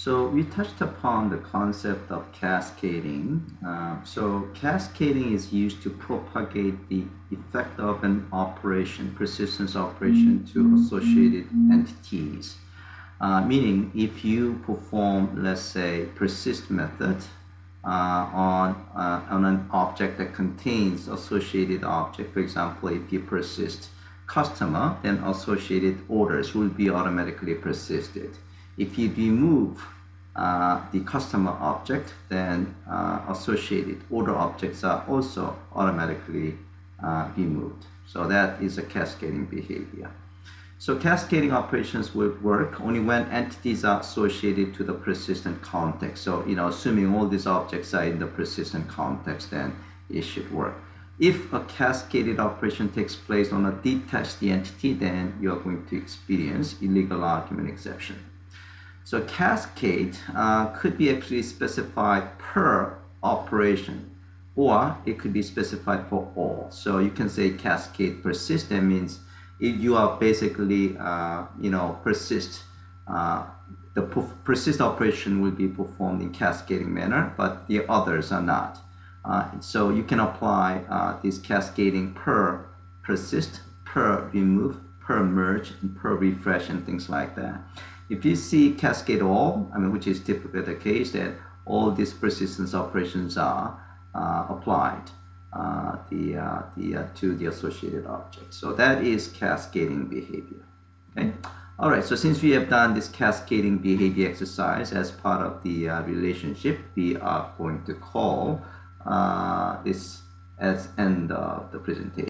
So we touched upon the concept of cascading. So cascading is used to propagate the effect of an operation, persistence operation, to associated entities. Meaning, if you perform, let's say, persist method on an object that contains associated object, for example, if you persist customer, then associated orders will be automatically persisted. If you remove the customer object, then associated order objects are also automatically removed. So that is a cascading behavior. So cascading operations will work only when entities are associated to the persistent context. So, assuming all these objects are in the persistent context, then it should work. If a cascaded operation takes place on a detached entity, then you are going to experience illegal argument exception. So cascade could be actually specified per operation, or it could be specified for all. So you can say cascade persist. That means if you are basically, persist, the persist operation will be performed in cascading manner, but the others are not. So you can apply this cascading per persist, per remove, per merge, and per refresh, and things like that. If you see cascade all, which is typically the case, that all these persistence operations are applied to the associated object. So that is cascading behavior. Okay. All right. So since we have done this cascading behavior exercise as part of the relationship, we are going to call this as end of the presentation.